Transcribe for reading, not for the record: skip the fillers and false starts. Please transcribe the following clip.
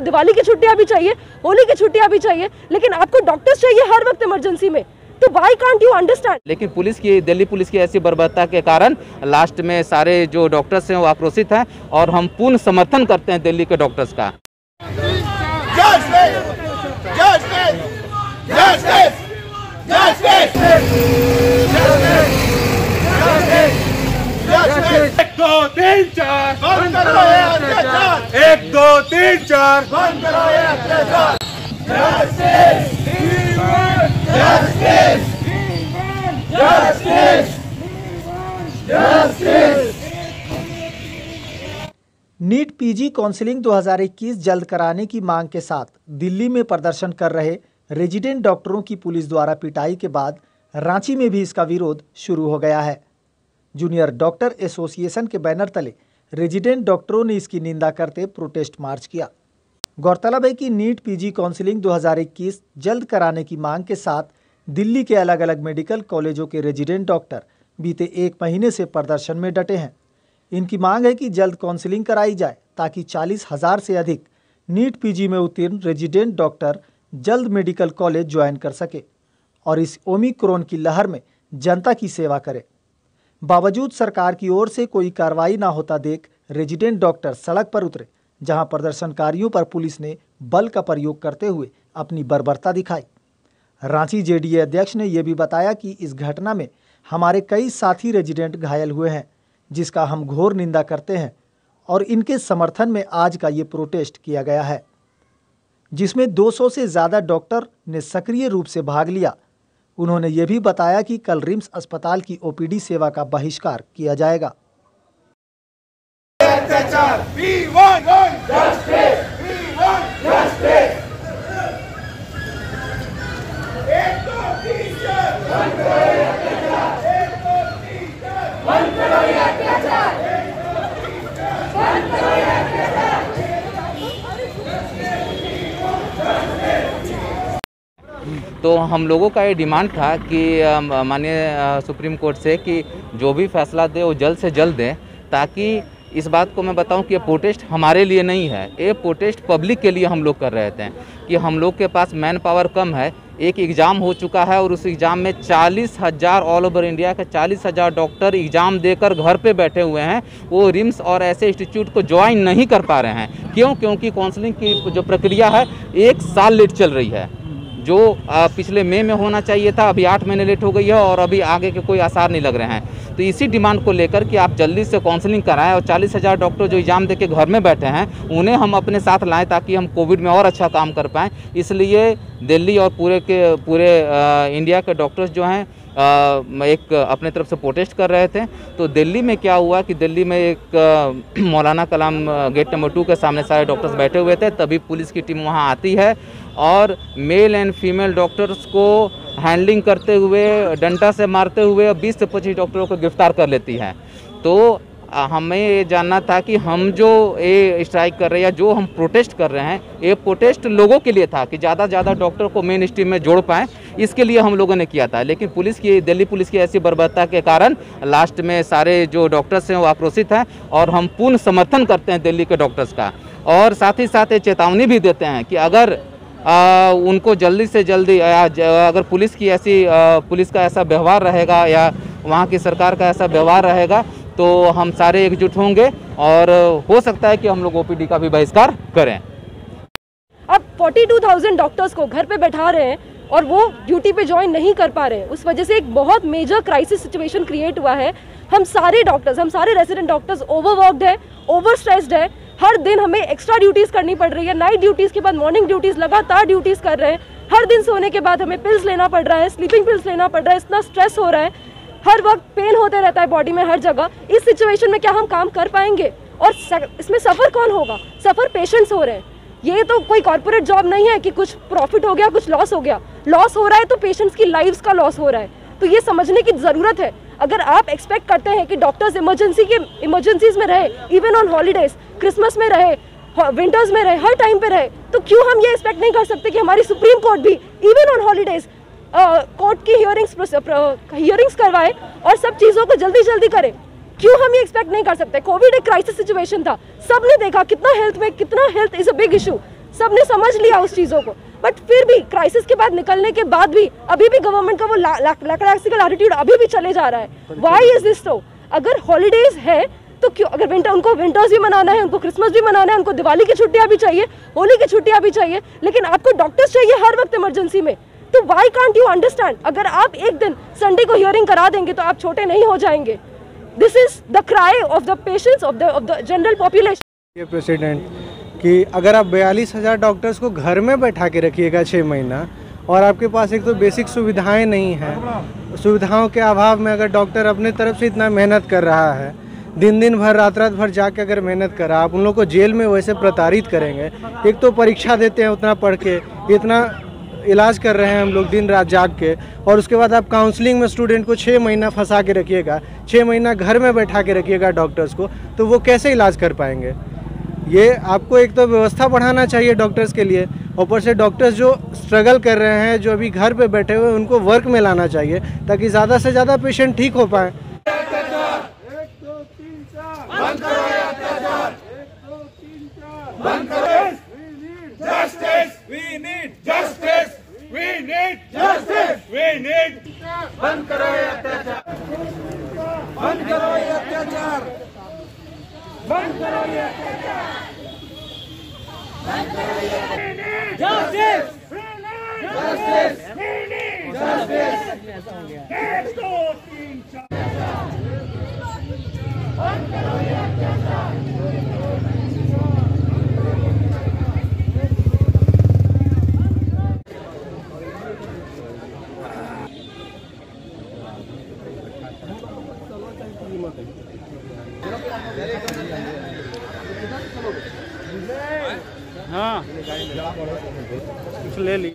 दिवाली की छुट्टियां भी चाहिए, होली की छुट्टियां भी चाहिए, लेकिन आपको डॉक्टर्स चाहिए हर वक्त इमरजेंसी में, तो व्हाई कांट यू अंडरस्टैंड। लेकिन दिल्ली पुलिस की ऐसी बर्बरता के कारण लास्ट में सारे जो डॉक्टर्स हैं वो आक्रोशित हैं और हम पूर्ण समर्थन करते हैं दिल्ली के डॉक्टर्स का। एक दो तीन चार बंद करो ये अत्याचार, 1 2 3 4 बंद करो ये अत्याचार। नीट पीजी काउंसलिंग 2021 जल्द कराने की मांग के साथ दिल्ली में प्रदर्शन कर रहे रेजिडेंट डॉक्टरों की पुलिस द्वारा पिटाई के बाद रांची में भी इसका विरोध शुरू हो गया है। जूनियर डॉक्टर एसोसिएशन के बैनर तले रेजिडेंट डॉक्टरों ने इसकी निंदा करते प्रोटेस्ट मार्च किया। गौरतलब है कि नीट पीजी काउंसलिंग 2021 जल्द कराने की मांग के साथ दिल्ली के अलग अलग मेडिकल कॉलेजों के रेजिडेंट डॉक्टर बीते 1 महीने से प्रदर्शन में डटे हैं। इनकी मांग है कि जल्द काउंसलिंग कराई जाए ताकि 40,000 से अधिक नीट पीजी में उत्तीर्ण रेजिडेंट डॉक्टर जल्द मेडिकल कॉलेज ज्वाइन कर सके और इस ओमिक्रॉन की लहर में जनता की सेवा करे। बावजूद सरकार की ओर से कोई कार्रवाई ना होता देख रेजिडेंट डॉक्टर सड़क पर उतरे, जहां प्रदर्शनकारियों पर पुलिस ने बल का प्रयोग करते हुए अपनी बर्बरता दिखाई। रांची जेडीए अध्यक्ष ने यह भी बताया कि इस घटना में हमारे कई साथी रेजिडेंट घायल हुए हैं, जिसका हम घोर निंदा करते हैं और इनके समर्थन में आज का ये प्रोटेस्ट किया गया है, जिसमें 200 से ज़्यादा डॉक्टर ने सक्रिय रूप से भाग लिया। उन्होंने ये भी बताया कि कल रिम्स अस्पताल की ओपीडी सेवा का बहिष्कार किया जाएगा। तो हम लोगों का ये डिमांड था कि माननीय सुप्रीम कोर्ट से कि जो भी फैसला दे वो जल्द से जल्द दे, ताकि इस बात को मैं बताऊं कि ये प्रोटेस्ट हमारे लिए नहीं है, ये प्रोटेस्ट पब्लिक के लिए हम लोग कर रहे थे कि हम लोग के पास मैन पावर कम है। एक एग्ज़ाम हो चुका है और उस एग्ज़ाम में 40,000 ऑल ओवर इंडिया के 40,000 डॉक्टर एग्ज़ाम देकर घर पे बैठे हुए हैं, वो रिम्स और ऐसे इंस्टीट्यूट को ज्वाइन नहीं कर पा रहे हैं। क्यों? क्योंकि काउंसलिंग की जो प्रक्रिया है 1 साल लेट चल रही है। जो पिछले मई में होना चाहिए था, अभी 8 महीने लेट हो गई है और अभी आगे के कोई आसार नहीं लग रहे हैं। तो इसी डिमांड को लेकर कि आप जल्दी से काउंसलिंग कराएं और 40,000 डॉक्टर जो एग्ज़ाम देके घर में बैठे हैं उन्हें हम अपने साथ लाएं, ताकि हम कोविड में और अच्छा काम कर पाएँ। इसलिए दिल्ली और पूरे इंडिया के डॉक्टर्स जो हैं एक अपने तरफ से प्रोटेस्ट कर रहे थे। तो दिल्ली में क्या हुआ कि दिल्ली में एक मौलाना कलाम गेट नंबर 2 के सामने सारे डॉक्टर्स बैठे हुए थे, तभी पुलिस की टीम वहां आती है और मेल एंड फीमेल डॉक्टर्स को हैंडलिंग करते हुए, डंडा से मारते हुए 20 से 25 डॉक्टरों को गिरफ्तार कर लेती है। तो हमें ये जानना था कि हम जो ये स्ट्राइक कर रहे हैं या जो हम प्रोटेस्ट कर रहे हैं, ये प्रोटेस्ट लोगों के लिए था कि ज़्यादा से ज़्यादा डॉक्टर को मेन स्ट्रीम में जोड़ पाएँ, इसके लिए हम लोगों ने किया था। लेकिन दिल्ली पुलिस की ऐसी बर्बरता के कारण लास्ट में सारे जो डॉक्टर्स हैं वो आक्रोशित हैं और हम पूर्ण समर्थन करते हैं दिल्ली के डॉक्टर्स का। और साथ ही साथ ये चेतावनी भी देते हैं कि अगर उनको जल्दी से जल्दी अगर पुलिस का ऐसा व्यवहार रहेगा या वहाँ की सरकार का ऐसा व्यवहार रहेगा तो हम सारे एकजुट होंगे और हो सकता है कि हम लोग ओपीडी का भी बहिष्कार करें। अब 42,000 डॉक्टर्स को घर पे बैठा रहे हैं और वो ड्यूटी पे ज्वाइन नहीं कर पा रहे हैं। उस वजह से एक बहुत मेजर क्राइसिस सिचुएशन क्रिएट हुआ है। हम सारे रेजिडेंट डॉक्टर्स ओवरवर्क्ड है, ओवर स्ट्रेस्ड है। हर दिन हमें एक्स्ट्रा ड्यूटीज़ करनी पड़ रही है, नाइट ड्यूटीज़ के बाद मॉर्निंग ड्यूटीज़, लगातार ड्यूटीज़ कर रहे हैं। हर दिन सोने के बाद हमें पिल्स लेना पड़ रहा है, स्लीपिंग पिल्स लेना पड़ रहा है। इतना स्ट्रेस हो रहा है, हर वक्त पेन होते रहता है बॉडी में हर जगह। इस सिचुएशन में क्या हम काम कर पाएंगे? और इसमें सफ़र कौन होगा? सफ़र पेशेंट्स हो रहे हैं। ये तो कोई कॉर्पोरेट जॉब नहीं है कि कुछ प्रॉफिट हो गया, कुछ लॉस हो गया। लॉस हो रहा है तो पेशेंट्स की लाइव्स का लॉस हो रहा है। तो ये समझने की ज़रूरत है। अगर आप एक्सपेक्ट करते हैं कि डॉक्टर्स इमरजेंसीज में रहे, इवन ऑन हॉलीडेज, क्रिसमस में रहे, विंटर्स में रहे, हर टाइम पे रहे, तो क्यों हम ये एक्सपेक्ट नहीं कर सकते कि हमारी सुप्रीम कोर्ट भी इवन ऑन हॉलीडेज कोर्ट की हियरिंग्स करवाए और सब चीज़ों को जल्दी करे? क्यों हम ये एक्सपेक्ट नहीं कर सकते? कोविड एक क्राइसिस सिचुएशन था, सबने देखा कितना health is a big issue. सबने समझ लिया उस चीज़ों को, बट फिर भी क्राइसिस के बाद निकलने के बाद भी अभी भी गवर्नमेंट का वो लैक्सिकल एटीट्यूड अभी भी चले जा रहा है। Why is this so? अगर हॉलीडेज है तो क्यों, अगर उनको विंटर्स भी मनाना है, उनको क्रिसमस भी मनाना है, उनको दिवाली की छुट्टियां भी चाहिए, होली की छुट्टियां भी चाहिए, लेकिन आपको डॉक्टर्स चाहिए हर वक्त इमरजेंसी में, तो व्हाई कांट यू अंडरस्टैंड? अगर आप एक दिन संडे को हियरिंग करा देंगे तो आप छोटे नहीं हो जाएंगे। This is the cry of the patients of the general population. ये प्रेसिडेंट कि अगर आप 42,000 डॉक्टर्स को घर में बैठा के रखिएगा 6 महीना, और आपके पास एक तो बेसिक सुविधाएं नहीं हैं, सुविधाओं के अभाव में अगर डॉक्टर अपने तरफ से इतना मेहनत कर रहा है, दिन दिन भर रात रात भर जाके अगर मेहनत करा, आप उन लोग को जेल में वैसे प्रताड़ित करेंगे। एक तो परीक्षा देते हैं उतना पढ़ के, इतना इलाज कर रहे हैं हम लोग दिन रात जाग के, और उसके बाद आप काउंसलिंग में स्टूडेंट को 6 महीना फंसा के रखिएगा, 6 महीना घर में बैठा के रखिएगा डॉक्टर्स को, तो वो कैसे इलाज कर पाएंगे? ये आपको एक तो व्यवस्था बढ़ाना चाहिए डॉक्टर्स के लिए, ऊपर से डॉक्टर्स जो स्ट्रगल कर रहे हैं, जो अभी घर पे बैठे हुए, उनको वर्क में लाना चाहिए ताकि ज़्यादा से ज़्यादा पेशेंट ठीक हो पाए। हाँ ले ली।